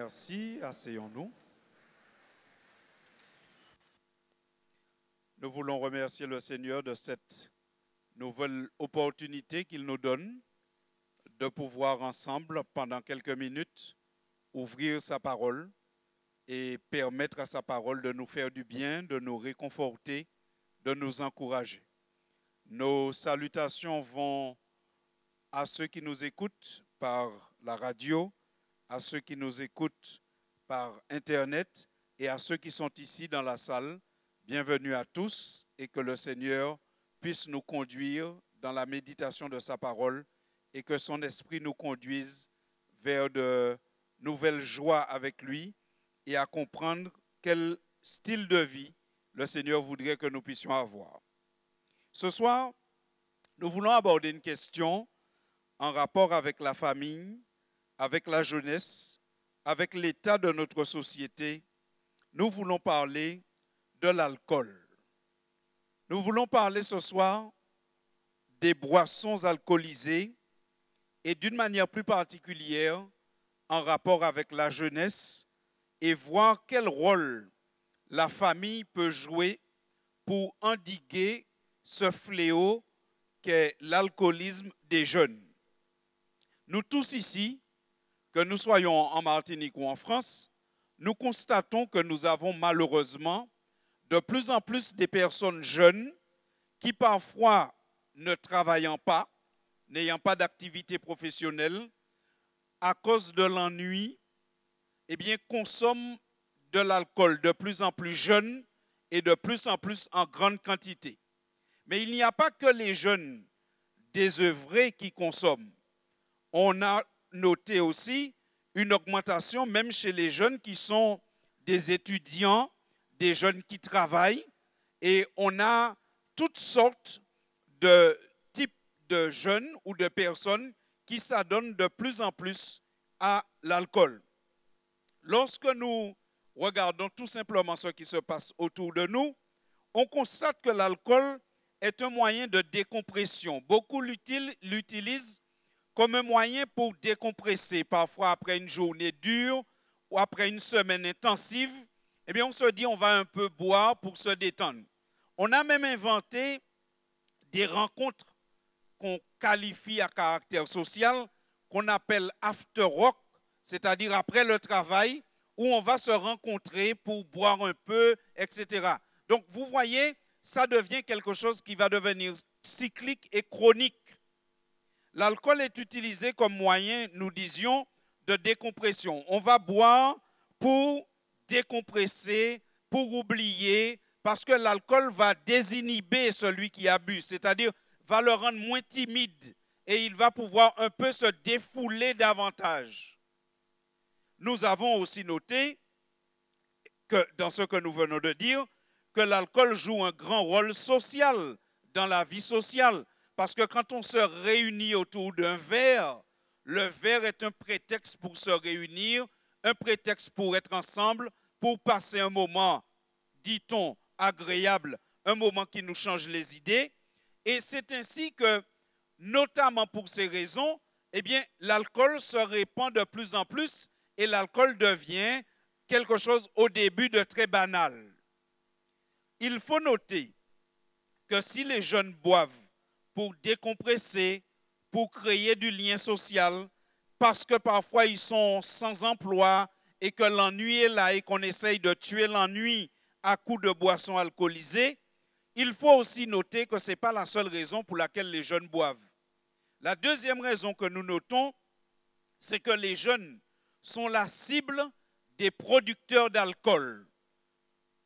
Merci, asseyons-nous. Nous voulons remercier le Seigneur de cette nouvelle opportunité qu'il nous donne de pouvoir ensemble, pendant quelques minutes, ouvrir sa parole et permettre à sa parole de nous faire du bien, de nous réconforter, de nous encourager. Nos salutations vont à ceux qui nous écoutent par la radio, à ceux qui nous écoutent par Internet et à ceux qui sont ici dans la salle. Bienvenue à tous et que le Seigneur puisse nous conduire dans la méditation de sa parole et que son esprit nous conduise vers de nouvelles joies avec lui et à comprendre quel style de vie le Seigneur voudrait que nous puissions avoir. Ce soir, nous voulons aborder une question en rapport avec la famille, avec la jeunesse, avec l'état de notre société. Nous voulons parler de l'alcool. Nous voulons parler ce soir des boissons alcoolisées et d'une manière plus particulière en rapport avec la jeunesse et voir quel rôle la famille peut jouer pour endiguer ce fléau qu'est l'alcoolisme des jeunes. Nous tous ici, que nous soyons en Martinique ou en France, nous constatons que nous avons malheureusement de plus en plus des personnes jeunes qui parfois ne travaillant pas, n'ayant pas d'activité professionnelle, à cause de l'ennui, eh bien, consomment de l'alcool de plus en plus jeunes et de plus en plus en grande quantité. Mais il n'y a pas que les jeunes désœuvrés qui consomment. On a noté aussi une augmentation même chez les jeunes qui sont des étudiants, des jeunes qui travaillent, et on a toutes sortes de types de jeunes ou de personnes qui s'adonnent de plus en plus à l'alcool. Lorsque nous regardons tout simplement ce qui se passe autour de nous, on constate que l'alcool est un moyen de décompression. Beaucoup l'utilisent comme un moyen pour décompresser, parfois après une journée dure ou après une semaine intensive. Eh bien, on se dit on va un peu boire pour se détendre. On a même inventé des rencontres qu'on qualifie à caractère social, qu'on appelle after work, c'est-à-dire après le travail, où on va se rencontrer pour boire un peu, etc. Donc, vous voyez, ça devient quelque chose qui va devenir cyclique et chronique. L'alcool est utilisé comme moyen, nous disions, de décompression. On va boire pour décompresser, pour oublier, parce que l'alcool va désinhiber celui qui abuse, c'est-à-dire va le rendre moins timide et il va pouvoir un peu se défouler davantage. Nous avons aussi noté que, dans ce que nous venons de dire, que l'alcool joue un grand rôle social dans la vie sociale. Parce que quand on se réunit autour d'un verre, le verre est un prétexte pour se réunir, un prétexte pour être ensemble, pour passer un moment, dit-on, agréable, un moment qui nous change les idées. Et c'est ainsi que, notamment pour ces raisons, eh bien, l'alcool se répand de plus en plus et l'alcool devient quelque chose au début de très banal. Il faut noter que si les jeunes boivent pour décompresser, pour créer du lien social, parce que parfois ils sont sans emploi et que l'ennui est là et qu'on essaye de tuer l'ennui à coups de boissons alcoolisées, il faut aussi noter que ce n'est pas la seule raison pour laquelle les jeunes boivent. La deuxième raison que nous notons, c'est que les jeunes sont la cible des producteurs d'alcool.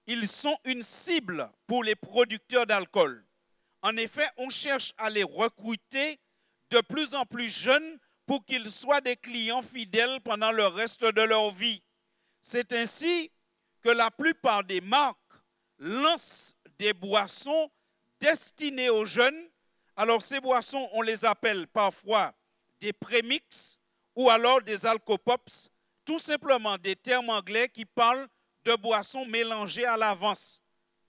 Ils sont une cible pour les producteurs d'alcool. En effet, on cherche à les recruter de plus en plus jeunes pour qu'ils soient des clients fidèles pendant le reste de leur vie. C'est ainsi que la plupart des marques lancent des boissons destinées aux jeunes. Alors ces boissons, on les appelle parfois des prémix ou alors des alcopops, tout simplement des termes anglais qui parlent de boissons mélangées à l'avance.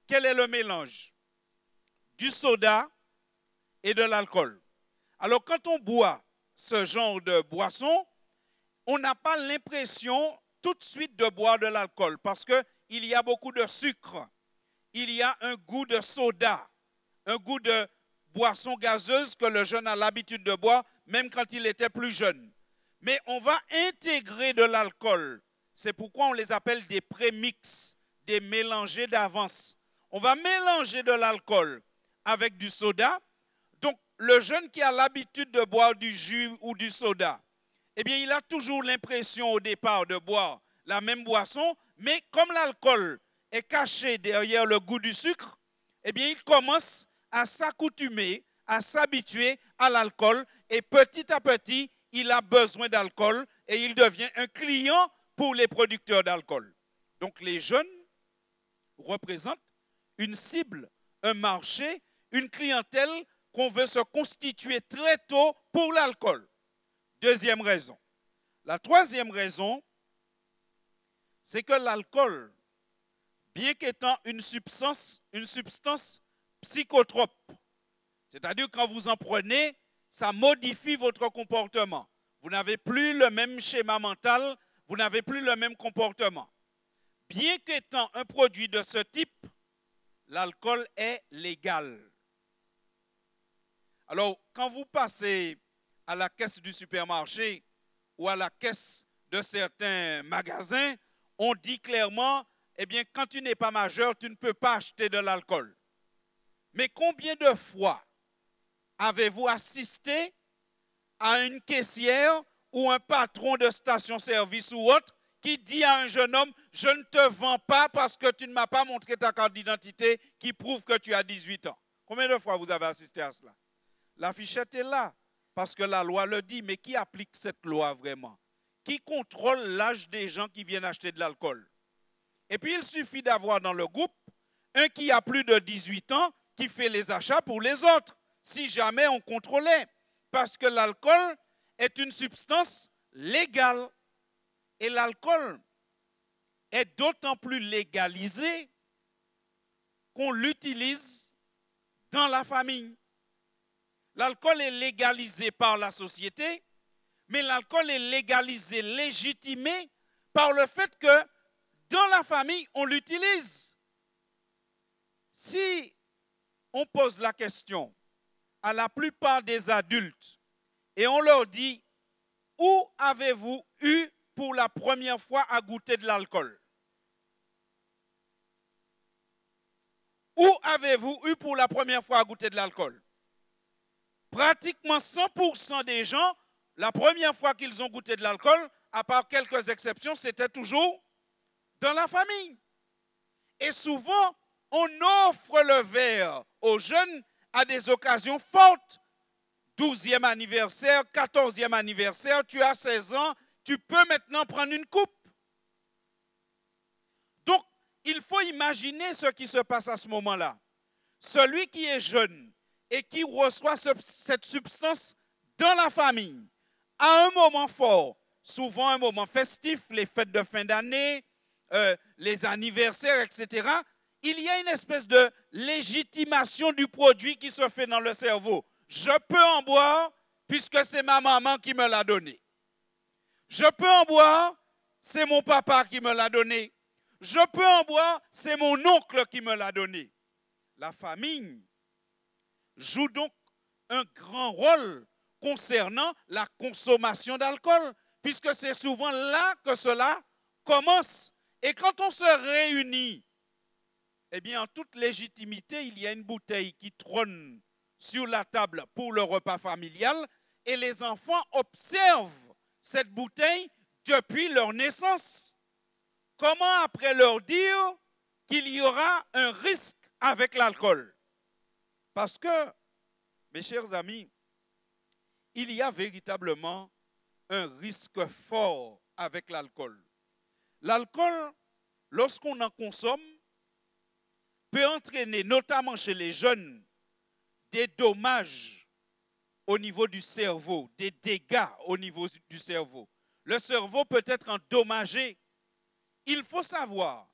Quel est le mélange? Du soda et de l'alcool. Alors quand on boit ce genre de boisson, on n'a pas l'impression tout de suite de boire de l'alcool parce qu'il y a beaucoup de sucre, il y a un goût de soda, un goût de boisson gazeuse que le jeune a l'habitude de boire, même quand il était plus jeune. Mais on va intégrer de l'alcool. C'est pourquoi on les appelle des prémix, des mélangés d'avance. On va mélanger de l'alcool avec du soda. Donc, le jeune qui a l'habitude de boire du jus ou du soda, eh bien, il a toujours l'impression au départ de boire la même boisson, mais comme l'alcool est caché derrière le goût du sucre, eh bien, il commence à s'accoutumer, à s'habituer à l'alcool et petit à petit, il a besoin d'alcool et il devient un client pour les producteurs d'alcool. Donc, les jeunes représentent une cible, un marché, une clientèle qu'on veut se constituer très tôt pour l'alcool. Deuxième raison. La troisième raison, c'est que l'alcool, bien qu'étant une substance psychotrope, c'est-à-dire quand vous en prenez, ça modifie votre comportement. Vous n'avez plus le même schéma mental, vous n'avez plus le même comportement. Bien qu'étant un produit de ce type, l'alcool est légal. Alors, quand vous passez à la caisse du supermarché ou à la caisse de certains magasins, on dit clairement, eh bien, quand tu n'es pas majeur, tu ne peux pas acheter de l'alcool. Mais combien de fois avez-vous assisté à une caissière ou un patron de station-service ou autre qui dit à un jeune homme, je ne te vends pas parce que tu ne m'as pas montré ta carte d'identité qui prouve que tu as 18 ans. Combien de fois vous avez assisté à cela? La fichette est là parce que la loi le dit, mais qui applique cette loi vraiment? Qui contrôle l'âge des gens qui viennent acheter de l'alcool? Et puis il suffit d'avoir dans le groupe un qui a plus de 18 ans qui fait les achats pour les autres, si jamais on contrôlait. Parce que l'alcool est une substance légale. Et l'alcool est d'autant plus légalisé qu'on l'utilise dans la famille. L'alcool est légalisé par la société, mais l'alcool est légalisé, légitimé par le fait que dans la famille, on l'utilise. Si on pose la question à la plupart des adultes et on leur dit « Où avez-vous eu pour la première fois à goûter de l'alcool? Où avez-vous eu pour la première fois à goûter de l'alcool? » Pratiquement 100% des gens, la première fois qu'ils ont goûté de l'alcool, à part quelques exceptions, c'était toujours dans la famille. Et souvent, on offre le verre aux jeunes à des occasions fortes. 12e anniversaire, 14e anniversaire, tu as 16 ans, tu peux maintenant prendre une coupe. Donc, il faut imaginer ce qui se passe à ce moment-là. Celui qui est jeune et qui reçoit cette substance dans la famille, à un moment fort, souvent un moment festif, les fêtes de fin d'année, les anniversaires, etc., il y a une espèce de légitimation du produit qui se fait dans le cerveau. Je peux en boire puisque c'est ma maman qui me l'a donné. Je peux en boire, c'est mon papa qui me l'a donné. Je peux en boire, c'est mon oncle qui me l'a donné. La famille joue donc un grand rôle concernant la consommation d'alcool, puisque c'est souvent là que cela commence. Et quand on se réunit, eh bien, en toute légitimité, il y a une bouteille qui trône sur la table pour le repas familial et les enfants observent cette bouteille depuis leur naissance. Comment après leur dire qu'il y aura un risque avec l'alcool? Parce que, mes chers amis, il y a véritablement un risque fort avec l'alcool. L'alcool, lorsqu'on en consomme, peut entraîner, notamment chez les jeunes, des dommages au niveau du cerveau, des dégâts au niveau du cerveau. Le cerveau peut être endommagé. Il faut savoir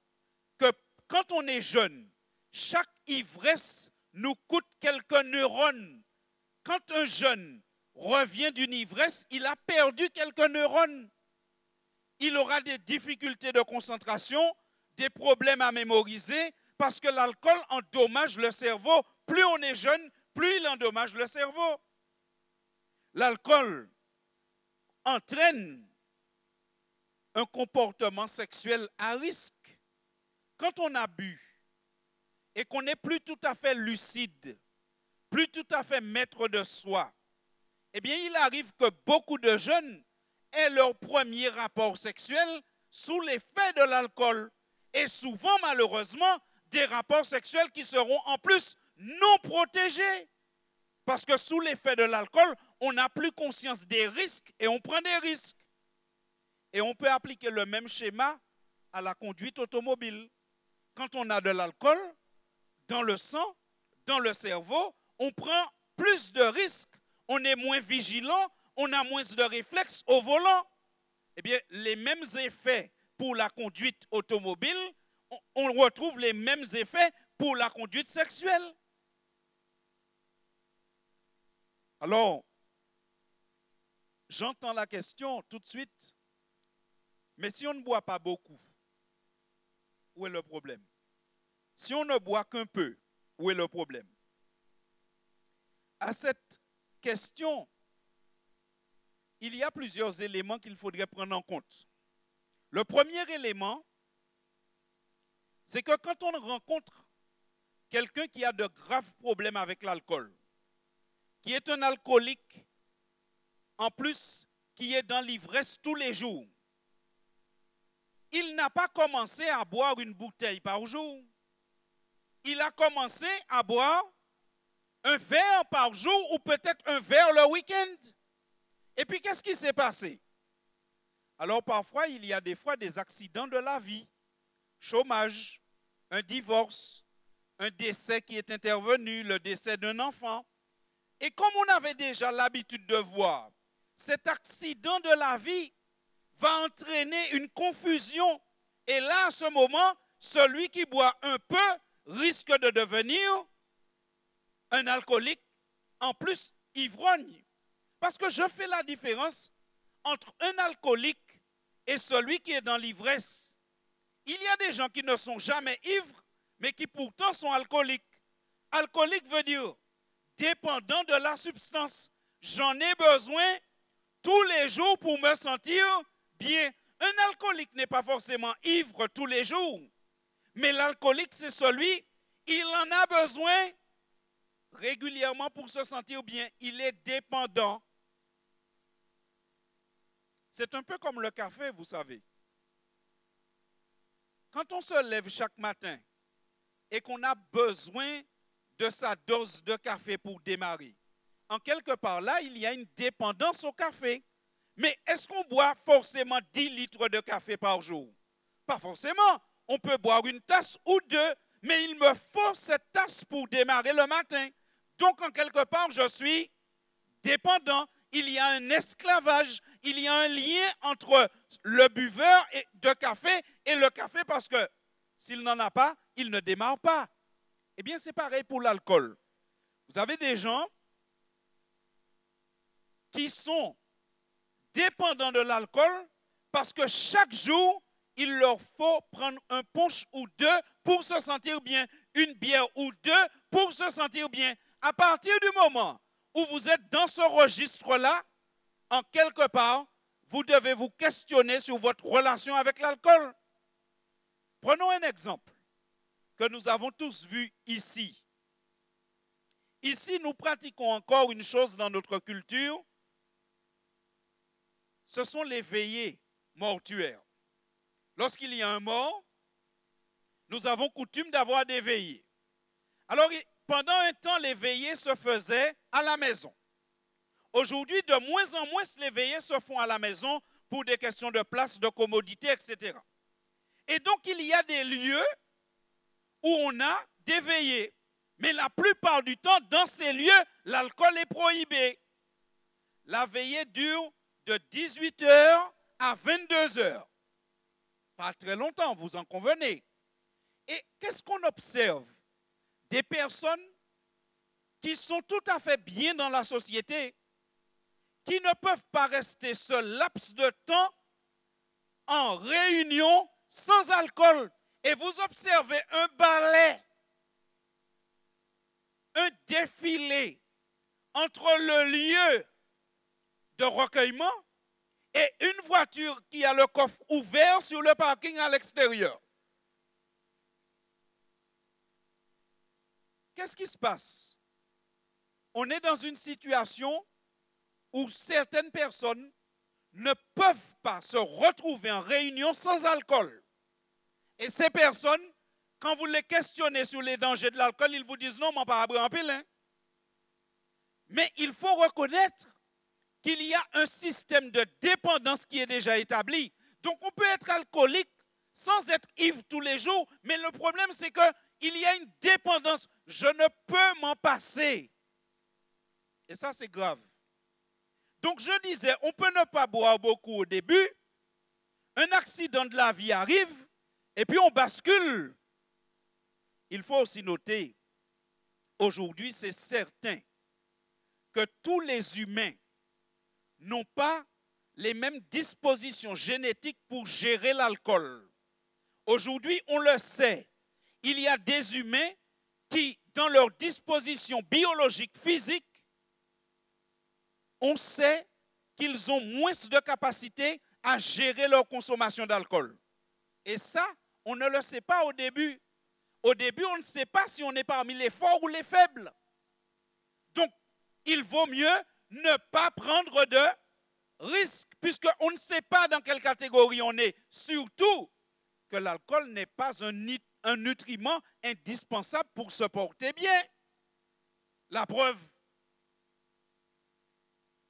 que quand on est jeune, chaque ivresse nous coûte quelques neurones. Quand un jeune revient d'une ivresse, il a perdu quelques neurones. il aura des difficultés de concentration, des problèmes à mémoriser, parce que l'alcool endommage le cerveau. Plus on est jeune, plus il endommage le cerveau. L'alcool entraîne un comportement sexuel à risque. Quand on a bu et qu'on n'est plus tout à fait lucide, plus tout à fait maître de soi, eh bien, il arrive que beaucoup de jeunes aient leur premier rapport sexuel sous l'effet de l'alcool. Et souvent, malheureusement, des rapports sexuels qui seront en plus non protégés. Parce que sous l'effet de l'alcool, on n'a plus conscience des risques et on prend des risques. Et on peut appliquer le même schéma à la conduite automobile. Quand on a de l'alcool dans le sang, dans le cerveau, on prend plus de risques. On est moins vigilant, on a moins de réflexes au volant. Eh bien, les mêmes effets pour la conduite automobile, on retrouve les mêmes effets pour la conduite sexuelle. Alors, j'entends la question tout de suite, mais si on ne boit pas beaucoup, où est le problème? Si on ne boit qu'un peu, où est le problème? À cette question, il y a plusieurs éléments qu'il faudrait prendre en compte. Le premier élément, c'est que quand on rencontre quelqu'un qui a de graves problèmes avec l'alcool, qui est un alcoolique, en plus qui est dans l'ivresse tous les jours, il n'a pas commencé à boire une bouteille par jour. Il a commencé à boire un verre par jour ou peut-être un verre le week-end. Et puis, qu'est-ce qui s'est passé? Alors, parfois, il y a des fois des accidents de la vie, chômage, un divorce, un décès qui est intervenu, le décès d'un enfant. Et comme on avait déjà l'habitude de voir, cet accident de la vie va entraîner une confusion. Et là, à ce moment, celui qui boit un peu risque de devenir un alcoolique, en plus ivrogne. Parce que je fais la différence entre un alcoolique et celui qui est dans l'ivresse. Il y a des gens qui ne sont jamais ivres, mais qui pourtant sont alcooliques. Alcoolique veut dire dépendant de la substance. J'en ai besoin tous les jours pour me sentir bien. Un alcoolique n'est pas forcément ivre tous les jours, mais l'alcoolique, c'est celui, il en a besoin régulièrement pour se sentir bien. Il est dépendant. C'est un peu comme le café, vous savez. Quand on se lève chaque matin et qu'on a besoin de sa dose de café pour démarrer, en quelque part là, il y a une dépendance au café. Mais est-ce qu'on boit forcément 10 litres de café par jour? Pas forcément. On peut boire une tasse ou deux, mais il me faut cette tasse pour démarrer le matin. Donc, en quelque part, je suis dépendant. Il y a un esclavage, il y a un lien entre le buveur de café et le café parce que s'il n'en a pas, il ne démarre pas. Eh bien, c'est pareil pour l'alcool. Vous avez des gens qui sont dépendants de l'alcool parce que chaque jour, il leur faut prendre un punch ou deux pour se sentir bien, une bière ou deux pour se sentir bien. À partir du moment où vous êtes dans ce registre-là, en quelque part, vous devez vous questionner sur votre relation avec l'alcool. Prenons un exemple que nous avons tous vu ici. Ici, nous pratiquons encore une chose dans notre culture, ce sont les veillées mortuaires. Lorsqu'il y a un mort, nous avons coutume d'avoir des veillées. Alors, pendant un temps, les veillées se faisaient à la maison. Aujourd'hui, de moins en moins, les veillées se font à la maison pour des questions de place, de commodité, etc. Et donc, il y a des lieux où on a des veillées. Mais la plupart du temps, dans ces lieux, l'alcool est prohibé. La veillée dure de 18 h à 22 h. Pas très longtemps, vous en convenez. Et qu'est-ce qu'on observe? Des personnes qui sont tout à fait bien dans la société, qui ne peuvent pas rester ce laps de temps en réunion sans alcool. Et vous observez un ballet, un défilé entre le lieu de recueillement et une voiture qui a le coffre ouvert sur le parking à l'extérieur. Qu'est-ce qui se passe? On est dans une situation où certaines personnes ne peuvent pas se retrouver en réunion sans alcool. Et ces personnes, quand vous les questionnez sur les dangers de l'alcool, ils vous disent non, mais pas à en pile. Hein? Mais il faut reconnaître qu'il y a un système de dépendance qui est déjà établi. Donc on peut être alcoolique sans être ivre tous les jours, mais le problème c'est qu'il y a une dépendance. Je ne peux m'en passer. Et ça c'est grave. Donc je disais, on peut ne pas boire beaucoup au début, un accident de la vie arrive, et puis on bascule. Il faut aussi noter, aujourd'hui c'est certain que tous les humains n'ont pas les mêmes dispositions génétiques pour gérer l'alcool. Aujourd'hui, on le sait, il y a des humains qui, dans leur disposition biologique, physique, on sait qu'ils ont moins de capacité à gérer leur consommation d'alcool. Et ça, on ne le sait pas au début. Au début, on ne sait pas si on est parmi les forts ou les faibles. Donc, il vaut mieux ne pas prendre de risques, puisqu'on ne sait pas dans quelle catégorie on est. Surtout que l'alcool n'est pas un nutriment indispensable pour se porter bien. La preuve,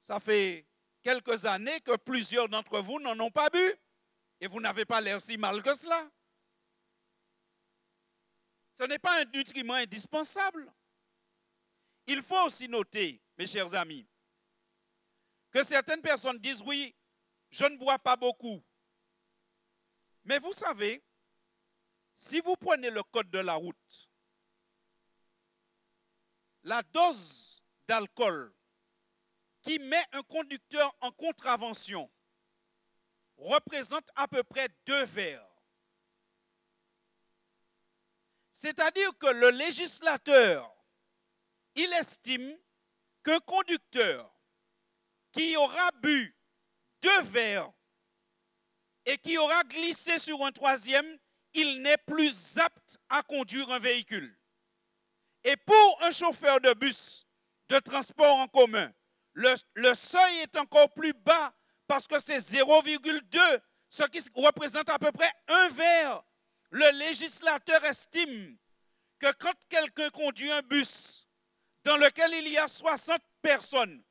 ça fait quelques années que plusieurs d'entre vous n'en ont pas bu. Et vous n'avez pas l'air si mal que cela. Ce n'est pas un nutriment indispensable. Il faut aussi noter, mes chers amis, que certaines personnes disent, oui, je ne bois pas beaucoup. Mais vous savez, si vous prenez le code de la route, la dose d'alcool qui met un conducteur en contravention représente à peu près 2 verres. C'est-à-dire que le législateur, il estime qu'un conducteur qui aura bu 2 verres et qui aura glissé sur un 3e, il n'est plus apte à conduire un véhicule. Et pour un chauffeur de bus, de transport en commun, le seuil est encore plus bas parce que c'est 0,2, ce qui représente à peu près 1 verre. Le législateur estime que quand quelqu'un conduit un bus dans lequel il y a 60 personnes,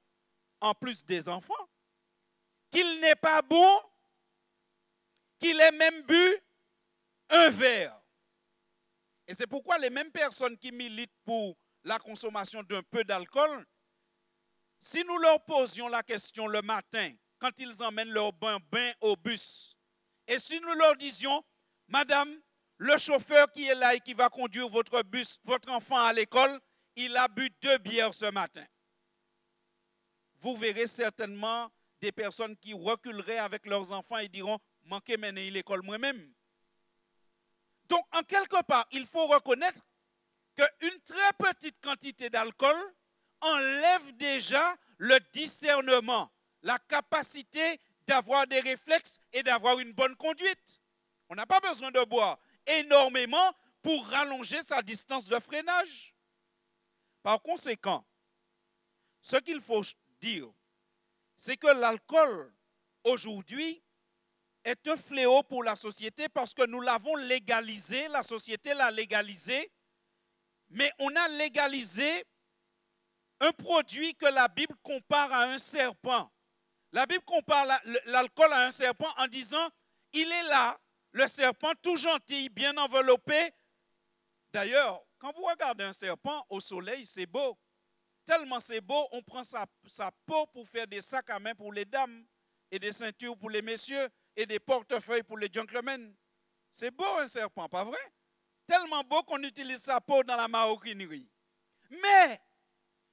en plus des enfants, qu'il n'est pas bon qu'il ait même bu 1 verre. Et c'est pourquoi les mêmes personnes qui militent pour la consommation d'un peu d'alcool, si nous leur posions la question le matin, quand ils emmènent leur bain au bus, et si nous leur disions, madame, le chauffeur qui est là et qui va conduire votre bus, votre enfant à l'école, il a bu 2 bières ce matin. Vous verrez certainement des personnes qui reculeraient avec leurs enfants et diront, manquez mener l'école moi-même. Donc, en quelque part, il faut reconnaître qu'une très petite quantité d'alcool enlève déjà le discernement, la capacité d'avoir des réflexes et d'avoir une bonne conduite. On n'a pas besoin de boire énormément pour rallonger sa distance de freinage. Par conséquent, ce qu'il faut dire, c'est que l'alcool, aujourd'hui, est un fléau pour la société parce que nous l'avons légalisé, la société l'a légalisé, mais on a légalisé un produit que la Bible compare à un serpent. La Bible compare l'alcool à un serpent en disant, il est là, le serpent tout gentil, bien enveloppé. D'ailleurs, quand vous regardez un serpent au soleil, c'est beau. Tellement c'est beau, on prend sa peau pour faire des sacs à main pour les dames et des ceintures pour les messieurs et des portefeuilles pour les gentlemen. C'est beau un serpent, pas vrai? Tellement beau qu'on utilise sa peau dans la maroquinerie. Mais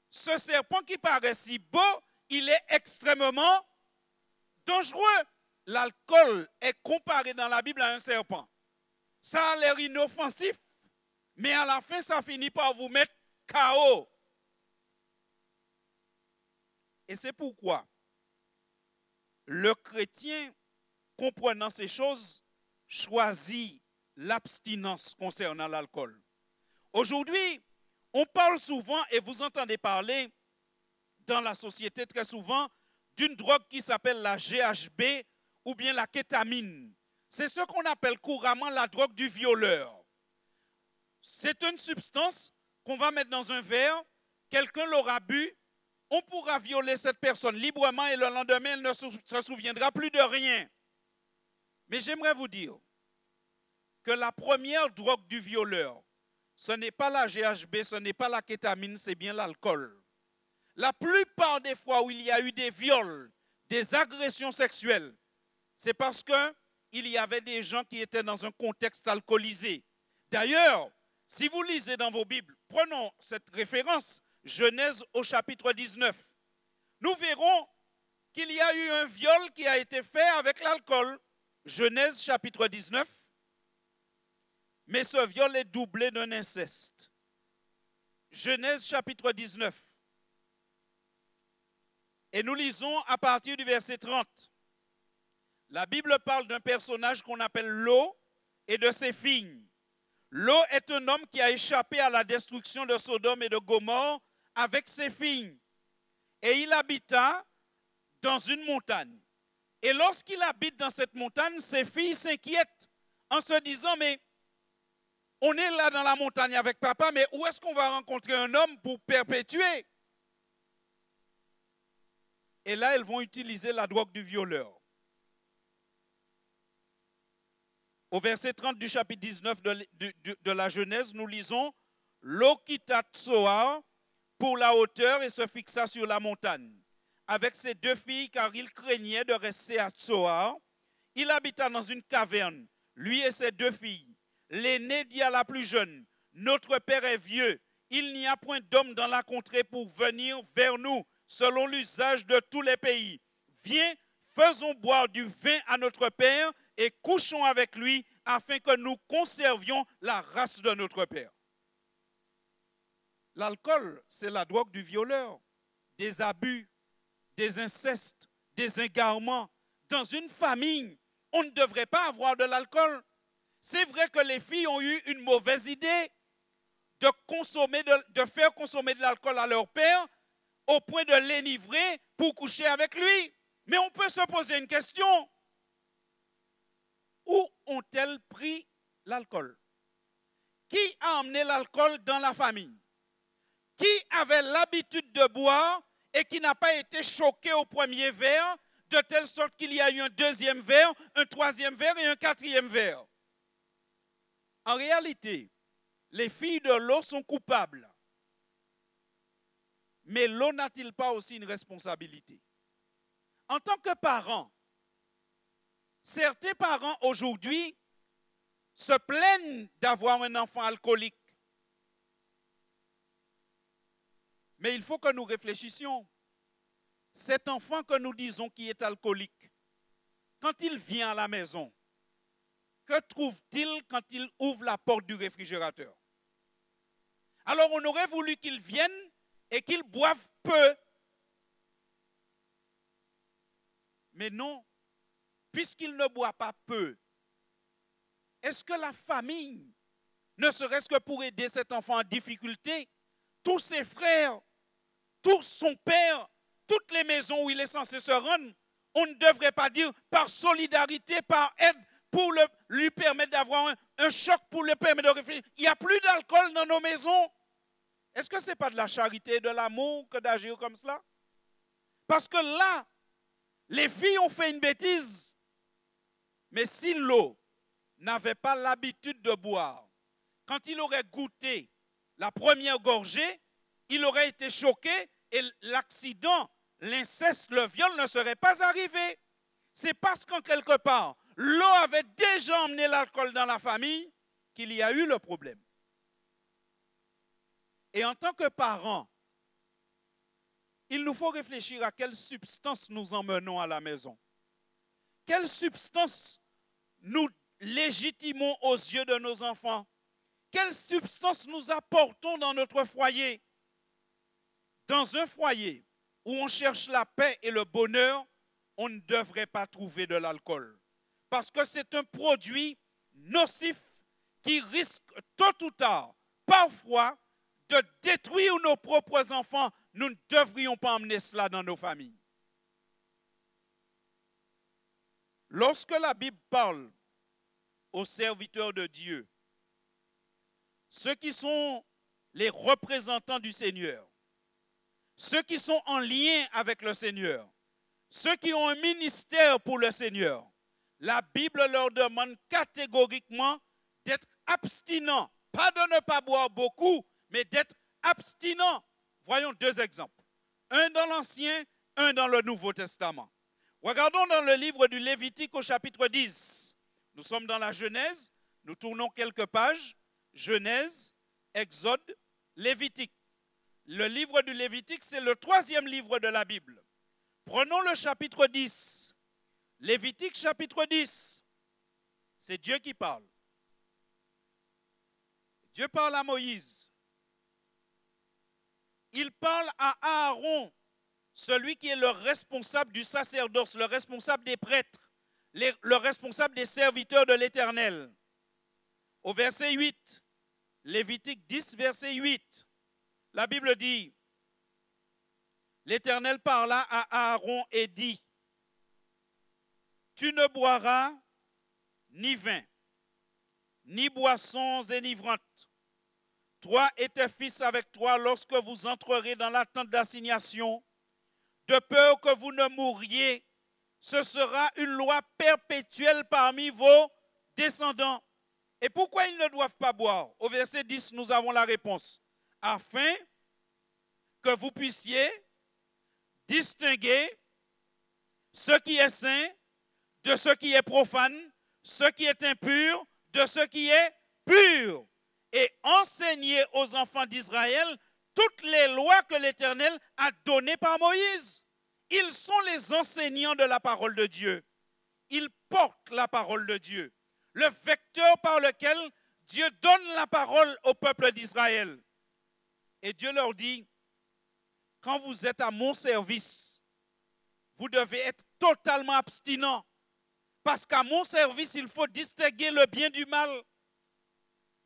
ce serpent qui paraît si beau, il est extrêmement dangereux l'alcool est comparé dans la Bible à un serpent. Ça a l'air inoffensif, mais à la fin, ça finit par vous mettre KO. Et c'est pourquoi le chrétien, comprenant ces choses, choisit l'abstinence concernant l'alcool. Aujourd'hui, on parle souvent, et vous entendez parler dans la société très souvent, d'une drogue qui s'appelle la GHB ou bien la kétamine. C'est ce qu'on appelle couramment la drogue du violeur. C'est une substance qu'on va mettre dans un verre, quelqu'un l'aura bu, on pourra violer cette personne librement et le lendemain, elle ne se souviendra plus de rien. Mais j'aimerais vous dire que la première drogue du violeur, ce n'est pas la GHB, ce n'est pas la kétamine, c'est bien l'alcool. La plupart des fois où il y a eu des viols, des agressions sexuelles, c'est parce qu'il y avait des gens qui étaient dans un contexte alcoolisé. D'ailleurs, si vous lisez dans vos Bibles, prenons cette référence, Genèse au chapitre 19, nous verrons qu'il y a eu un viol qui a été fait avec l'alcool. Genèse chapitre 19, mais ce viol est doublé d'un inceste. Genèse chapitre 19. Et nous lisons à partir du verset 30. La Bible parle d'un personnage qu'on appelle Lot et de ses filles. Lot est un homme qui a échappé à la destruction de Sodome et de Gomorrhe avec ses filles. Et il habita dans une montagne. Et lorsqu'il habite dans cette montagne, ses filles s'inquiètent en se disant, mais on est là dans la montagne avec papa, mais où est-ce qu'on va rencontrer un homme pour perpétuer? Et là, elles vont utiliser la drogue du violeur. Au verset 30 du chapitre 19 de la Genèse, nous lisons « Lot quitta Tsoar pour la hauteur et se fixa sur la montagne. Avec ses deux filles, car il craignait de rester à Tsoar. Il habita dans une caverne, lui et ses deux filles. L'aîné dit à la plus jeune, « Notre père est vieux, il n'y a point d'homme dans la contrée pour venir vers nous, selon l'usage de tous les pays. Viens, faisons boire du vin à notre père et couchons avec lui, afin que nous conservions la race de notre père. » L'alcool, c'est la drogue du violeur, des abus, des incestes, des égarements. Dans une famille, on ne devrait pas avoir de l'alcool. C'est vrai que les filles ont eu une mauvaise idée de faire consommer de l'alcool à leur père au point de l'enivrer pour coucher avec lui. Mais on peut se poser une question. Où ont-elles pris l'alcool? Qui a emmené l'alcool dans la famille? Qui avait l'habitude de boire et qui n'a pas été choqué au premier verre, de telle sorte qu'il y a eu un deuxième verre, un troisième verre et un quatrième verre? En réalité, les filles de Lot sont coupables. Mais Lot n'a-t-il pas aussi une responsabilité? En tant que parent, certains parents aujourd'hui se plaignent d'avoir un enfant alcoolique. Mais il faut que nous réfléchissions. Cet enfant que nous disons qui est alcoolique, quand il vient à la maison, que trouve-t-il quand il ouvre la porte du réfrigérateur? Alors on aurait voulu qu'il vienne et qu'il boive peu. Mais non, puisqu'il ne boit pas peu, est-ce que la famille, ne serait-ce que pour aider cet enfant en difficulté, tous ses frères, tout son père, toutes les maisons où il est censé se rendre, on ne devrait pas dire par solidarité, par aide, pour lui permettre d'avoir un choc, pour lui permettre de réfléchir. Il n'y a plus d'alcool dans nos maisons. Est-ce que ce n'est pas de la charité et de l'amour que d'agir comme cela? Parce que là, les filles ont fait une bêtise. Mais si Lot n'avait pas l'habitude de boire, quand il aurait goûté la première gorgée, il aurait été choqué et l'accident, l'inceste, le viol ne serait pas arrivé. C'est parce qu'en quelque part, Lot avait déjà emmené l'alcool dans la famille qu'il y a eu le problème. Et en tant que parents, il nous faut réfléchir à quelle substance nous emmenons à la maison. quelle substance nous légitimons aux yeux de nos enfants? Quelle substance nous apportons dans notre foyer? Dans un foyer où on cherche la paix et le bonheur, on ne devrait pas trouver de l'alcool. Parce que c'est un produit nocif qui risque tôt ou tard, parfois, de détruire nos propres enfants. Nous ne devrions pas emmener cela dans nos familles. Lorsque la Bible parle aux serviteurs de Dieu, ceux qui sont les représentants du Seigneur, ceux qui sont en lien avec le Seigneur, ceux qui ont un ministère pour le Seigneur, la Bible leur demande catégoriquement d'être abstinents, pas de ne pas boire beaucoup, mais d'être abstinents. Voyons deux exemples, un dans l'Ancien, un dans le Nouveau Testament. Regardons dans le livre du Lévitique au chapitre 10. Nous sommes dans la Genèse, nous tournons quelques pages. Genèse, Exode, Lévitique. Le livre du Lévitique, c'est le 3e livre de la Bible. Prenons le chapitre 10. Lévitique chapitre 10. C'est Dieu qui parle. Dieu parle à Moïse. Il parle à Aaron, celui qui est le responsable du sacerdoce, le responsable des prêtres, le responsable des serviteurs de l'Éternel. Au verset 8, Lévitique 10, verset 8, la Bible dit, l'Éternel parla à Aaron et dit, tu ne boiras ni vin, ni boissons énivrantes, toi et tes fils avec toi lorsque vous entrerez dans la tente d'assignation, de peur que vous ne mouriez. Ce sera une loi perpétuelle parmi vos descendants. Et pourquoi ils ne doivent pas boire? Au verset 10, nous avons la réponse. Afin que vous puissiez distinguer ce qui est saint de ce qui est profane, ce qui est impur de ce qui est pur, et enseigner aux enfants d'Israël toutes les lois que l'Éternel a données par Moïse. Ils sont les enseignants de la parole de Dieu. Ils portent la parole de Dieu, le vecteur par lequel Dieu donne la parole au peuple d'Israël. Et Dieu leur dit, quand vous êtes à mon service, vous devez être totalement abstinent. Parce qu'à mon service, il faut distinguer le bien du mal.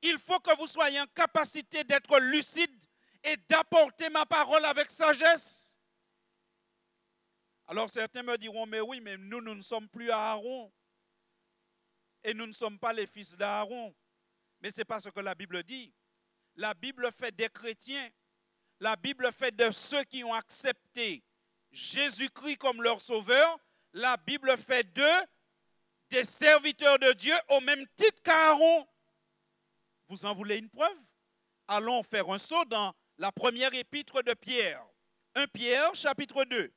Il faut que vous soyez en capacité d'être lucide et d'apporter ma parole avec sagesse. Alors certains me diront, mais oui, mais nous ne sommes plus Aaron. Et nous ne sommes pas les fils d'Aaron. Mais ce n'est pas ce que la Bible dit. La Bible fait des chrétiens. La Bible fait de ceux qui ont accepté Jésus-Christ comme leur sauveur. La Bible fait d'eux des serviteurs de Dieu au même titre qu'Aaron. Vous en voulez une preuve? Allons faire un saut dans la première épître de Pierre. 1 Pierre, chapitre 2.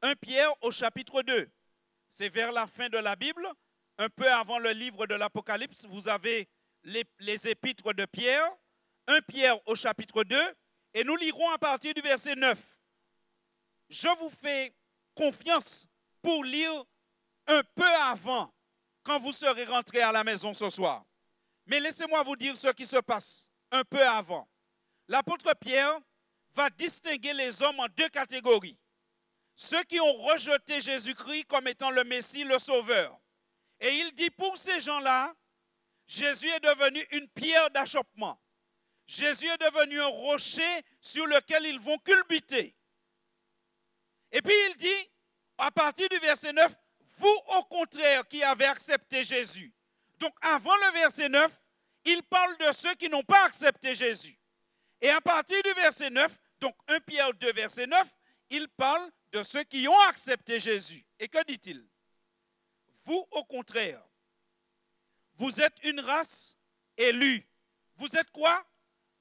1 Pierre au chapitre 2. C'est vers la fin de la Bible, un peu avant le livre de l'Apocalypse. Vous avez les épîtres de Pierre. 1 Pierre au chapitre 2. Et nous lirons à partir du verset 9. Je vous fais confiance pour lire un peu avant, quand vous serez rentrés à la maison ce soir. Mais laissez-moi vous dire ce qui se passe un peu avant. L'apôtre Pierre va distinguer les hommes en deux catégories. Ceux qui ont rejeté Jésus-Christ comme étant le Messie, le Sauveur. Et il dit, pour ces gens-là, Jésus est devenu une pierre d'achoppement. Jésus est devenu un rocher sur lequel ils vont culbuter. Et puis il dit, à partir du verset 9, vous au contraire qui avez accepté Jésus. Donc avant le verset 9, il parle de ceux qui n'ont pas accepté Jésus. Et à partir du verset 9, donc 1 Pierre 2, verset 9, il parle de ceux qui ont accepté Jésus. Et que dit-il? Vous au contraire, vous êtes une race élue. Vous êtes quoi?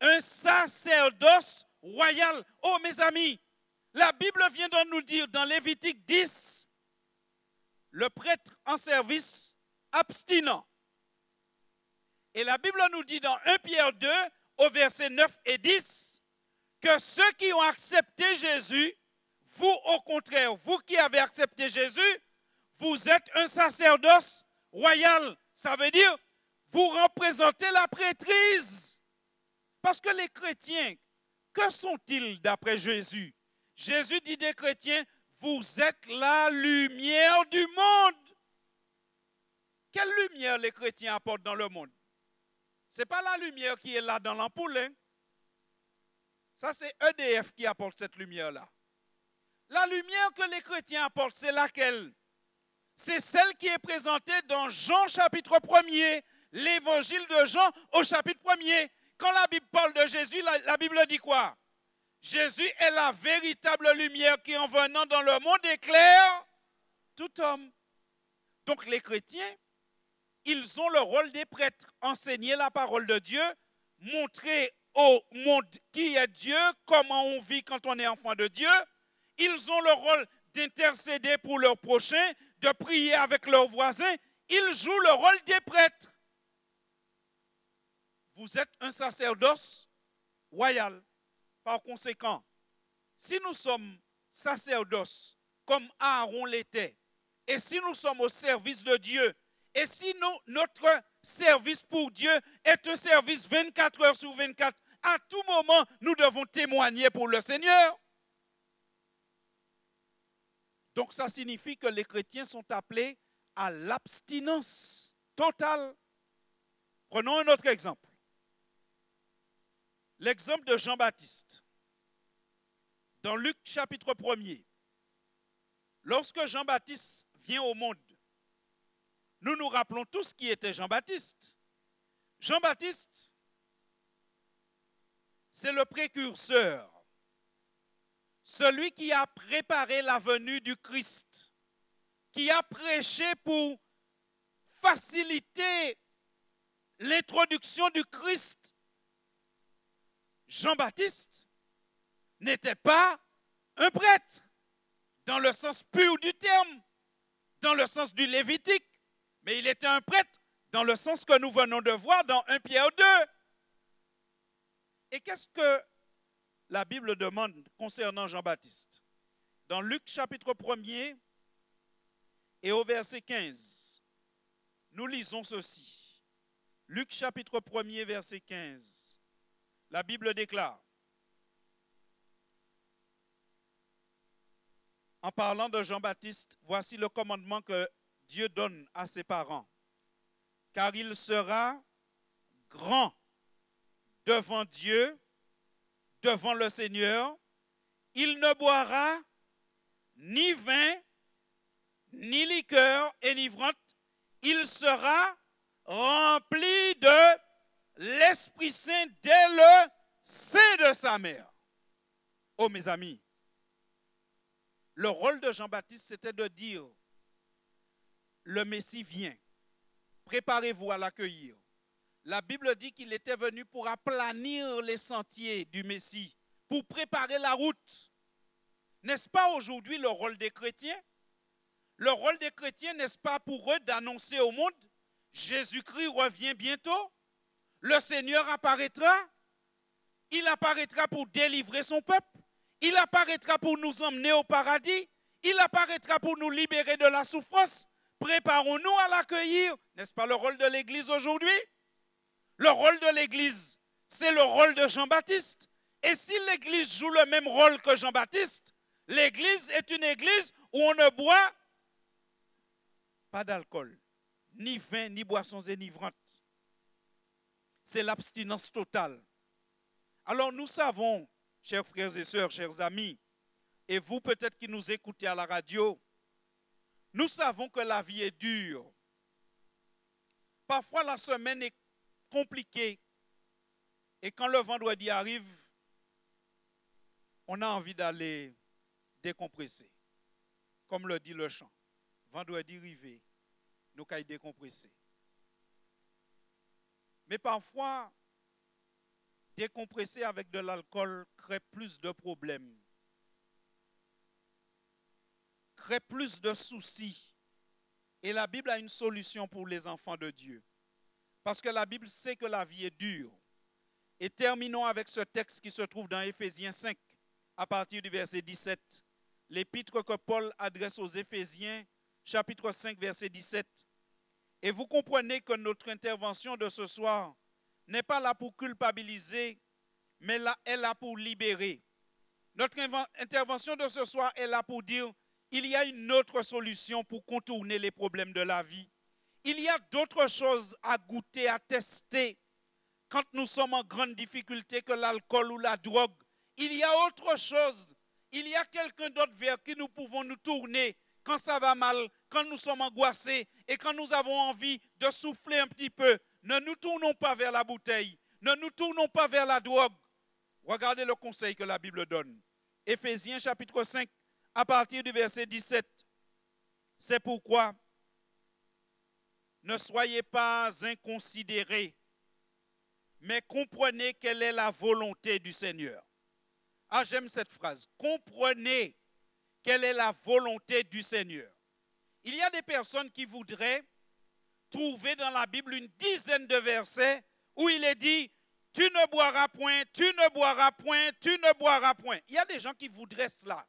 Un sacerdoce royal. Oh mes amis, la Bible vient de nous dire dans Lévitique 10, le prêtre en service abstinent. Et la Bible nous dit dans 1 Pierre 2, au verset 9 et 10, que ceux qui ont accepté Jésus, vous au contraire, vous qui avez accepté Jésus, vous êtes un sacerdoce royal. Ça veut dire, vous représentez la prêtrise. Parce que les chrétiens, que sont-ils d'après Jésus? Jésus dit des chrétiens, vous êtes la lumière du monde. Quelle lumière les chrétiens apportent dans le monde? Ce n'est pas la lumière qui est là dans l'ampoule. Hein? Ça, c'est EDF qui apporte cette lumière-là. La lumière que les chrétiens apportent, c'est laquelle? C'est celle qui est présentée dans Jean chapitre 1er, l'évangile de Jean au chapitre 1er. Quand la Bible parle de Jésus, la Bible dit quoi? Jésus est la véritable lumière qui, en venant dans le monde, éclaire tout homme. Donc les chrétiens, ils ont le rôle des prêtres, enseigner la parole de Dieu, montrer au monde qui est Dieu, comment on vit quand on est enfant de Dieu. Ils ont le rôle d'intercéder pour leurs prochains, de prier avec leurs voisins. Ils jouent le rôle des prêtres. Vous êtes un sacerdoce royal. Par conséquent, si nous sommes sacerdoce comme Aaron l'était, et si nous sommes au service de Dieu, et si notre service pour Dieu est un service 24 heures sur 24, à tout moment, nous devons témoigner pour le Seigneur. Donc ça signifie que les chrétiens sont appelés à l'abstinence totale. Prenons un autre exemple. L'exemple de Jean-Baptiste. Dans Luc chapitre 1er, lorsque Jean-Baptiste vient au monde, nous nous rappelons tous qui était Jean-Baptiste. Jean-Baptiste, c'est le précurseur, celui qui a préparé la venue du Christ, qui a prêché pour faciliter l'introduction du Christ. Jean-Baptiste n'était pas un prêtre, dans le sens pur du terme, dans le sens du Lévitique, mais il était un prêtre dans le sens que nous venons de voir dans 1 Pierre 2. Et qu'est-ce que la Bible demande concernant Jean-Baptiste? Dans Luc chapitre 1er et au verset 15, nous lisons ceci. Luc chapitre 1er, verset 15. La Bible déclare, en parlant de Jean-Baptiste, voici le commandement que Dieu donne à ses parents. Car il sera grand devant Dieu, devant le Seigneur. Il ne boira ni vin, ni liqueur enivrante. Il sera rempli de l'Esprit Saint dès le sein de sa mère. Oh mes amis, le rôle de Jean-Baptiste, c'était de dire, le Messie vient, préparez-vous à l'accueillir. La Bible dit qu'il était venu pour aplanir les sentiers du Messie, pour préparer la route. N'est-ce pas aujourd'hui le rôle des chrétiens? Le rôle des chrétiens, n'est-ce pas pour eux d'annoncer au monde, Jésus-Christ revient bientôt, le Seigneur apparaîtra, il apparaîtra pour délivrer son peuple, il apparaîtra pour nous emmener au paradis, il apparaîtra pour nous libérer de la souffrance. Préparons-nous à l'accueillir. N'est-ce pas le rôle de l'Église aujourd'hui? Le rôle de l'Église, c'est le rôle de Jean-Baptiste. Et si l'Église joue le même rôle que Jean-Baptiste, l'Église est une Église où on ne boit pas d'alcool, ni vin, ni boissons énivrantes. C'est l'abstinence totale. Alors nous savons, chers frères et sœurs, chers amis, et vous peut-être qui nous écoutez à la radio, nous savons que la vie est dure. Parfois la semaine est compliquée et quand le vendredi arrive, on a envie d'aller décompresser. Comme le dit le chant, vendredi rivé, nous caille décompresser. Mais parfois, décompresser avec de l'alcool crée plus de problèmes, crée plus de soucis. Et la Bible a une solution pour les enfants de Dieu. Parce que la Bible sait que la vie est dure. Et terminons avec ce texte qui se trouve dans Éphésiens 5, à partir du verset 17. L'épître que Paul adresse aux Éphésiens chapitre 5, verset 17. Et vous comprenez que notre intervention de ce soir n'est pas là pour culpabiliser, mais là, elle est là pour libérer. Notre intervention de ce soir est là pour dire il y a une autre solution pour contourner les problèmes de la vie. Il y a d'autres choses à goûter, à tester quand nous sommes en grande difficulté que l'alcool ou la drogue. Il y a autre chose. Il y a quelqu'un d'autre vers qui nous pouvons nous tourner quand ça va mal, quand nous sommes angoissés et quand nous avons envie de souffler un petit peu. Ne nous tournons pas vers la bouteille. Ne nous tournons pas vers la drogue. Regardez le conseil que la Bible donne. Éphésiens chapitre 5, à partir du verset 17. C'est pourquoi ne soyez pas inconsidérés, mais comprenez quelle est la volonté du Seigneur. Ah, j'aime cette phrase. Comprenez quelle est la volonté du Seigneur. Il y a des personnes qui voudraient trouver dans la Bible une dizaine de versets où il est dit « Tu ne boiras point, tu ne boiras point, tu ne boiras point ». Il y a des gens qui voudraient cela.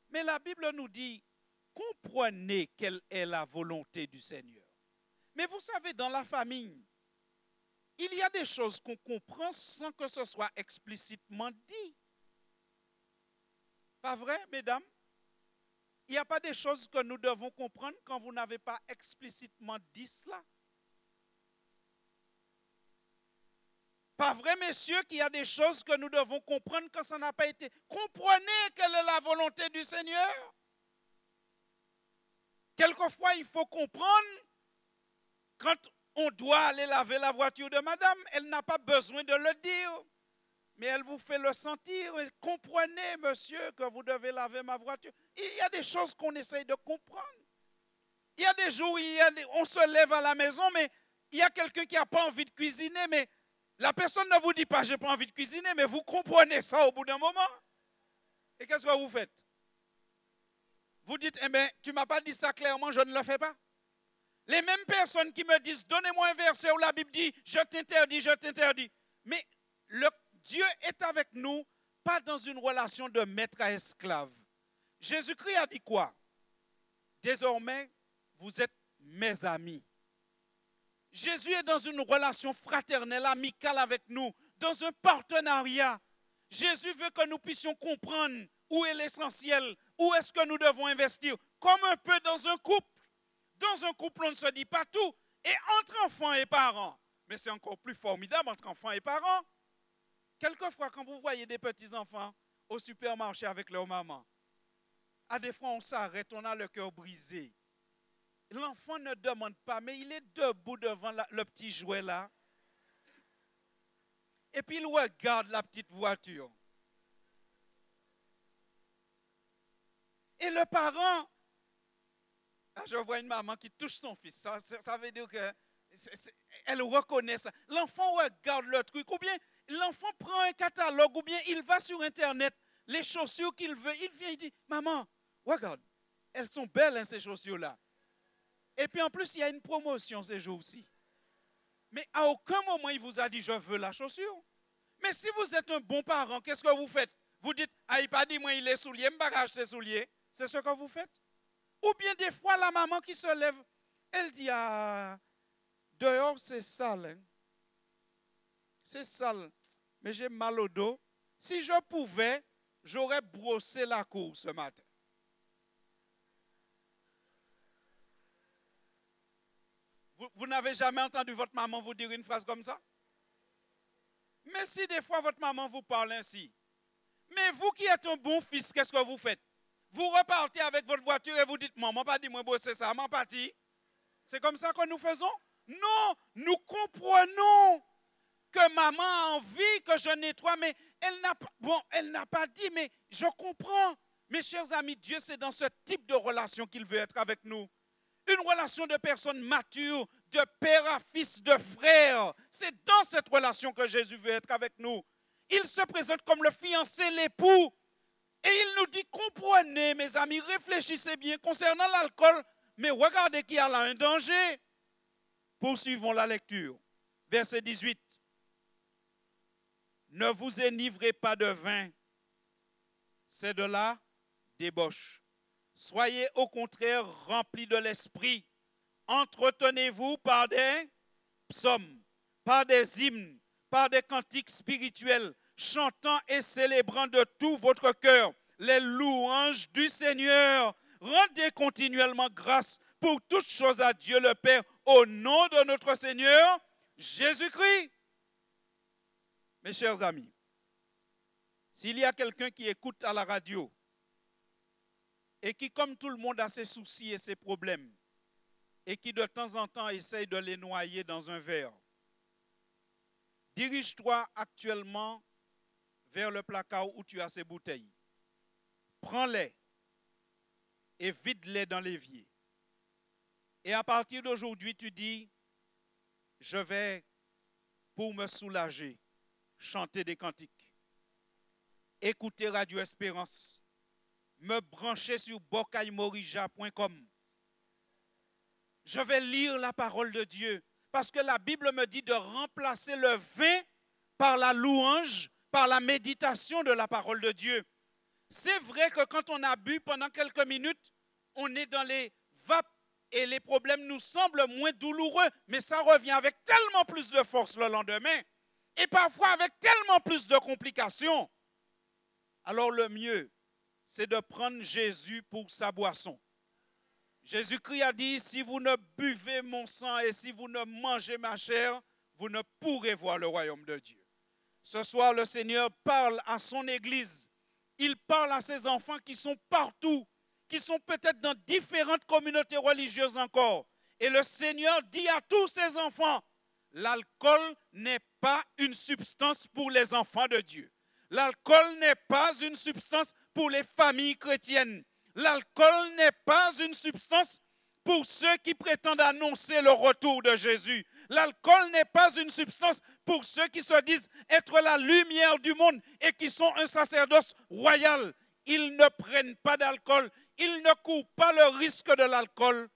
Mais la Bible nous dit « Comprenez quelle est la volonté du Seigneur ». Mais vous savez, dans la famille, il y a des choses qu'on comprend sans que ce soit explicitement dit. Pas vrai, mesdames? Il n'y a pas des choses que nous devons comprendre quand vous n'avez pas explicitement dit cela. Pas vrai, messieurs, qu'il y a des choses que nous devons comprendre quand ça n'a pas été. Comprenez quelle est la volonté du Seigneur. Quelquefois, il faut comprendre quand on doit aller laver la voiture de madame. Elle n'a pas besoin de le dire, mais elle vous fait le sentir. Et comprenez, monsieur, que vous devez laver ma voiture. Il y a des choses qu'on essaye de comprendre. Il y a des jours où on se lève à la maison, mais il y a quelqu'un qui n'a pas envie de cuisiner, mais la personne ne vous dit pas « j'ai pas envie de cuisiner », mais vous comprenez ça au bout d'un moment. Et qu'est-ce que vous faites? Vous dites « eh bien, tu ne m'as pas dit ça clairement, je ne le fais pas ». Les mêmes personnes qui me disent « donnez-moi un verset où la Bible dit « je t'interdis, je t'interdis ». Mais Dieu est avec nous, pas dans une relation de maître à esclave. Jésus-Christ a dit quoi? Désormais, vous êtes mes amis. Jésus est dans une relation fraternelle, amicale avec nous, dans un partenariat. Jésus veut que nous puissions comprendre où est l'essentiel, où est-ce que nous devons investir, comme un peu dans un couple. Dans un couple, on ne se dit pas tout. Et entre enfants et parents, mais c'est encore plus formidable entre enfants et parents. Quelquefois, quand vous voyez des petits-enfants au supermarché avec leur maman, à des fois, on s'arrête, on a le cœur brisé. L'enfant ne demande pas, mais il est debout devant le petit jouet là. Et puis il regarde la petite voiture. Et le parent, je vois une maman qui touche son fils. Ça veut dire qu'elle reconnaît ça. L'enfant regarde le truc, ou bien l'enfant prend un catalogue, ou bien il va sur Internet, les chaussures qu'il veut. Il vient, il dit, maman, regarde, elles sont belles hein, ces chaussures-là. Et puis en plus, il y a une promotion ces jours-ci. Mais à aucun moment, il vous a dit, je veux la chaussure. Mais si vous êtes un bon parent, qu'est-ce que vous faites? Vous dites, ah, il n'a pas dit, moi, il est soulier, je ne vais pas acheter souliers. C'est ce que vous faites. Ou bien des fois, la maman qui se lève, elle dit, ah, dehors, c'est sale. Hein? C'est sale. Mais j'ai mal au dos. Si je pouvais, j'aurais brossé la cour ce matin. Vous n'avez jamais entendu votre maman vous dire une phrase comme ça? Mais si des fois votre maman vous parle ainsi, mais vous qui êtes un bon fils, qu'est-ce que vous faites? Vous repartez avec votre voiture et vous dites, maman, pas dit moi bosser ça, maman parti. C'est comme ça que nous faisons? Non, nous comprenons que maman a envie que je nettoie, mais elle n'a pas dit, mais je comprends. Mes chers amis, Dieu, c'est dans ce type de relation qu'il veut être avec nous. Une relation de personnes matures, de père à fils, de frère. C'est dans cette relation que Jésus veut être avec nous. Il se présente comme le fiancé, l'époux. Et il nous dit, comprenez mes amis, réfléchissez bien concernant l'alcool, mais regardez qu'il y a là un danger. Poursuivons la lecture. Verset 18. Ne vous enivrez pas de vin, c'est de la débauche. Soyez au contraire remplis de l'esprit. Entretenez-vous par des psaumes, par des hymnes, par des cantiques spirituels, chantant et célébrant de tout votre cœur les louanges du Seigneur. Rendez continuellement grâce pour toutes choses à Dieu le Père au nom de notre Seigneur Jésus-Christ. Mes chers amis, s'il y a quelqu'un qui écoute à la radio et qui, comme tout le monde, a ses soucis et ses problèmes et qui de temps en temps essaye de les noyer dans un verre, dirige-toi actuellement vers le placard où tu as ces bouteilles. Prends-les et vide-les dans l'évier. Et à partir d'aujourd'hui, tu dis, je vais, pour me soulager, chanter des cantiques, écouter Radio Espérance, me brancher sur bokaimorija.com. Je vais lire la parole de Dieu parce que la Bible me dit de remplacer le vin par la louange, par la méditation de la parole de Dieu. C'est vrai que quand on a bu pendant quelques minutes, on est dans les vapes et les problèmes nous semblent moins douloureux, mais ça revient avec tellement plus de force le lendemain et parfois avec tellement plus de complications. Alors le mieux, c'est de prendre Jésus pour sa boisson. Jésus-Christ a dit, si vous ne buvez mon sang et si vous ne mangez ma chair, vous ne pourrez voir le royaume de Dieu. Ce soir, le Seigneur parle à son Église. Il parle à ses enfants qui sont partout, qui sont peut-être dans différentes communautés religieuses encore. Et le Seigneur dit à tous ses enfants, l'alcool n'est pas une substance pour les enfants de Dieu. L'alcool n'est pas une substance pour les familles chrétiennes. L'alcool n'est pas une substance pour ceux qui prétendent annoncer le retour de Jésus. L'alcool n'est pas une substance pour ceux qui se disent être la lumière du monde et qui sont un sacerdoce royal. Ils ne prennent pas d'alcool, ils ne courent pas le risque de l'alcool,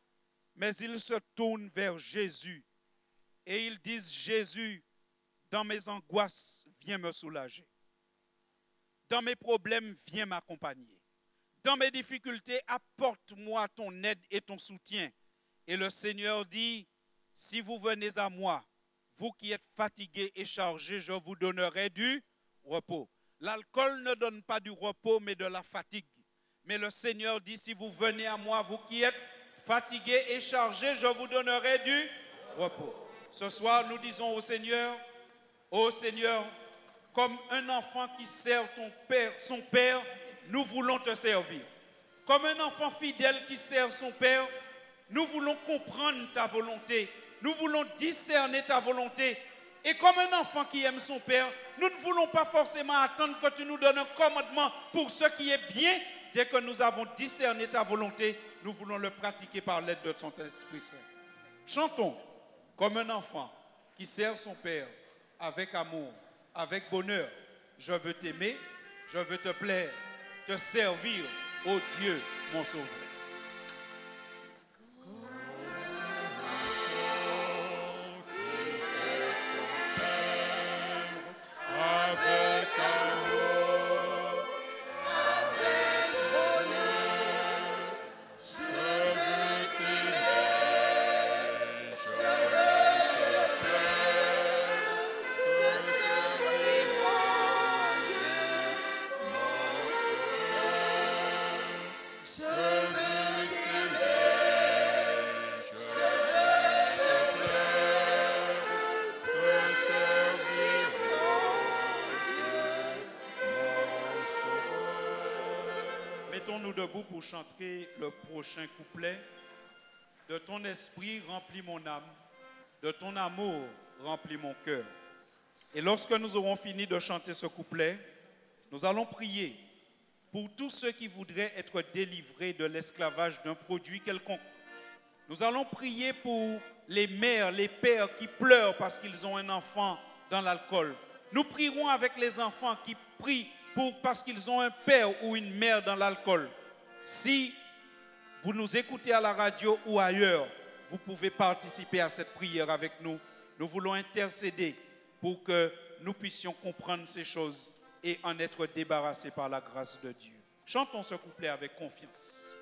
mais ils se tournent vers Jésus et ils disent, Jésus, dans mes angoisses, viens me soulager. Dans mes problèmes, viens m'accompagner. Dans mes difficultés, apporte-moi ton aide et ton soutien. Et le Seigneur dit, si vous venez à moi, vous qui êtes fatigués et chargés, je vous donnerai du repos. L'alcool ne donne pas du repos, mais de la fatigue. Mais le Seigneur dit, si vous venez à moi, vous qui êtes fatigués et chargés, je vous donnerai du repos. Ce soir, nous disons au Seigneur, ô Seigneur, comme un enfant qui sert son père, nous voulons te servir. Comme un enfant fidèle qui sert son père, nous voulons comprendre ta volonté. Nous voulons discerner ta volonté. Et comme un enfant qui aime son père, nous ne voulons pas forcément attendre que tu nous donnes un commandement pour ce qui est bien. Dès que nous avons discerné ta volonté, nous voulons le pratiquer par l'aide de ton Esprit Saint. Chantons comme un enfant qui sert son père avec amour, avec bonheur. Je veux t'aimer, je veux te plaire, te servir, ô Dieu, mon Sauveur. Mettons-nous debout pour chanter le prochain couplet. De ton esprit remplis mon âme, de ton amour remplis mon cœur. Et lorsque nous aurons fini de chanter ce couplet, nous allons prier pour tous ceux qui voudraient être délivrés de l'esclavage d'un produit quelconque. Nous allons prier pour les mères, les pères qui pleurent parce qu'ils ont un enfant dans l'alcool. Nous prierons avec les enfants qui prient parce qu'ils ont un père ou une mère dans l'alcool. Si vous nous écoutez à la radio ou ailleurs, vous pouvez participer à cette prière avec nous. Nous voulons intercéder pour que nous puissions comprendre ces choses et en être débarrassés par la grâce de Dieu. Chantons ce couplet avec confiance.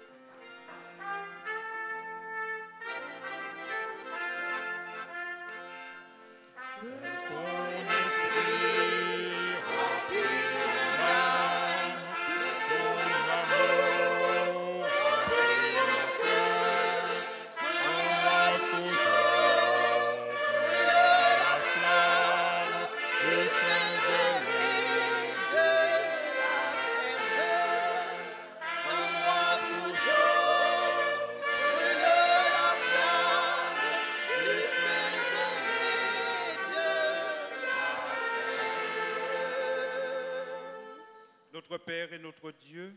Notre Père et notre Dieu,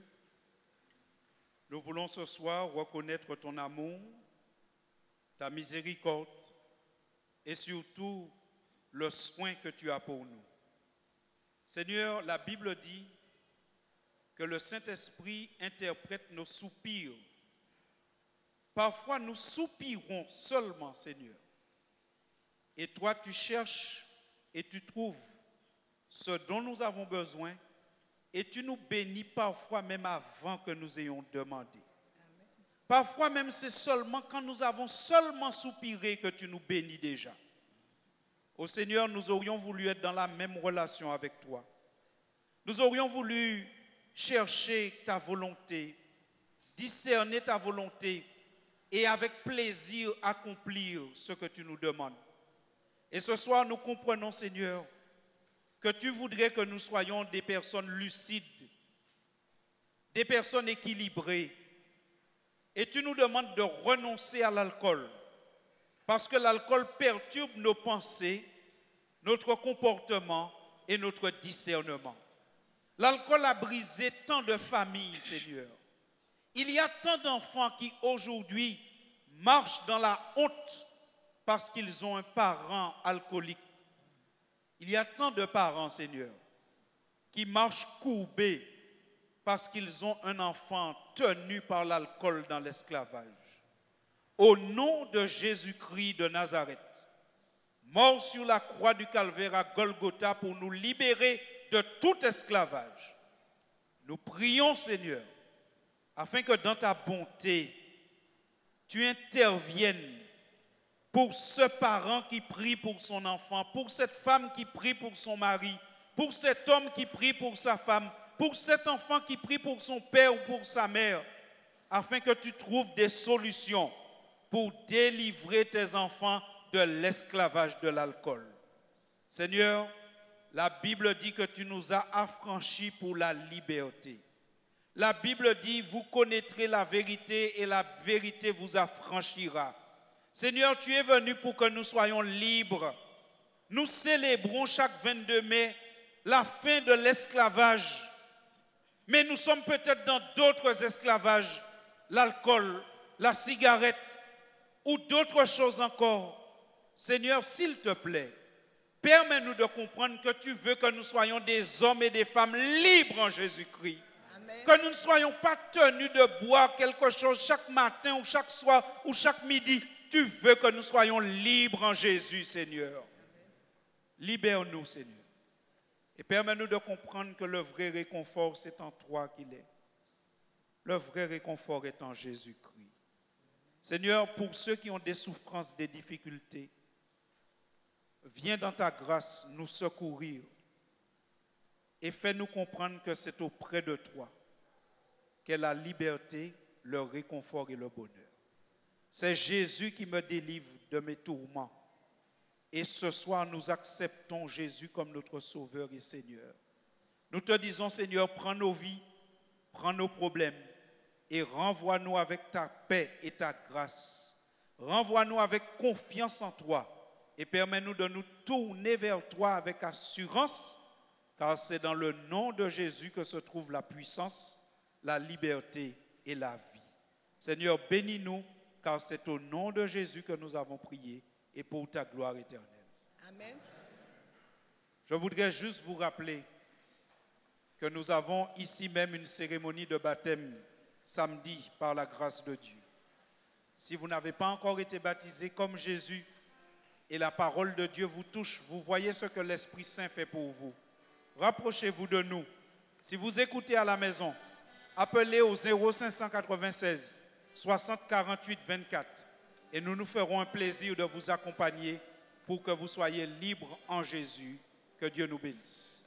nous voulons ce soir reconnaître ton amour, ta miséricorde et surtout le soin que tu as pour nous. Seigneur, la Bible dit que le Saint-Esprit interprète nos soupirs. Parfois, nous soupirons seulement, Seigneur. Et toi, tu cherches et tu trouves ce dont nous avons besoin et tu nous bénis parfois même avant que nous ayons demandé. Amen. Parfois même, c'est seulement quand nous avons seulement soupiré que tu nous bénis déjà. Ô Seigneur, nous aurions voulu être dans la même relation avec toi. Nous aurions voulu chercher ta volonté, discerner ta volonté et avec plaisir accomplir ce que tu nous demandes. Et ce soir, nous comprenons, Seigneur, que tu voudrais que nous soyons des personnes lucides, des personnes équilibrées. Et tu nous demandes de renoncer à l'alcool, parce que l'alcool perturbe nos pensées, notre comportement et notre discernement. L'alcool a brisé tant de familles, Seigneur. Il y a tant d'enfants qui aujourd'hui marchent dans la honte parce qu'ils ont un parent alcoolique. Il y a tant de parents, Seigneur, qui marchent courbés parce qu'ils ont un enfant tenu par l'alcool dans l'esclavage. Au nom de Jésus-Christ de Nazareth, mort sur la croix du Calvaire à Golgotha pour nous libérer de tout esclavage, nous prions, Seigneur, afin que dans ta bonté, tu interviennes pour ce parent qui prie pour son enfant, pour cette femme qui prie pour son mari, pour cet homme qui prie pour sa femme, pour cet enfant qui prie pour son père ou pour sa mère, afin que tu trouves des solutions pour délivrer tes enfants de l'esclavage de l'alcool. Seigneur, la Bible dit que tu nous as affranchis pour la liberté. La Bible dit, vous connaîtrez la vérité et la vérité vous affranchira. Seigneur, tu es venu pour que nous soyons libres. Nous célébrons chaque 22 mai la fin de l'esclavage. Mais nous sommes peut-être dans d'autres esclavages, l'alcool, la cigarette ou d'autres choses encore. Seigneur, s'il te plaît, permets-nous de comprendre que tu veux que nous soyons des hommes et des femmes libres en Jésus-Christ. Amen. Que nous ne soyons pas tenus de boire quelque chose chaque matin ou chaque soir ou chaque midi. Tu veux que nous soyons libres en Jésus, Seigneur. Libère-nous, Seigneur. Et permets-nous de comprendre que le vrai réconfort, c'est en toi qu'il est. Le vrai réconfort est en Jésus-Christ. Seigneur, pour ceux qui ont des souffrances, des difficultés, viens dans ta grâce nous secourir et fais-nous comprendre que c'est auprès de toi qu'est la liberté, le réconfort et le bonheur. C'est Jésus qui me délivre de mes tourments. Et ce soir, nous acceptons Jésus comme notre Sauveur et Seigneur. Nous te disons, Seigneur, prends nos vies, prends nos problèmes et renvoie-nous avec ta paix et ta grâce. Renvoie-nous avec confiance en toi et permets-nous de nous tourner vers toi avec assurance, car c'est dans le nom de Jésus que se trouve la puissance, la liberté et la vie. Seigneur, bénis-nous, car c'est au nom de Jésus que nous avons prié et pour ta gloire éternelle. Amen. Je voudrais juste vous rappeler que nous avons ici même une cérémonie de baptême samedi par la grâce de Dieu. Si vous n'avez pas encore été baptisé comme Jésus et la parole de Dieu vous touche, vous voyez ce que l'Esprit Saint fait pour vous. Rapprochez-vous de nous. Si vous écoutez à la maison, appelez au 0596 60 48 24. Et nous nous ferons un plaisir de vous accompagner pour que vous soyez libres en Jésus. Que Dieu nous bénisse.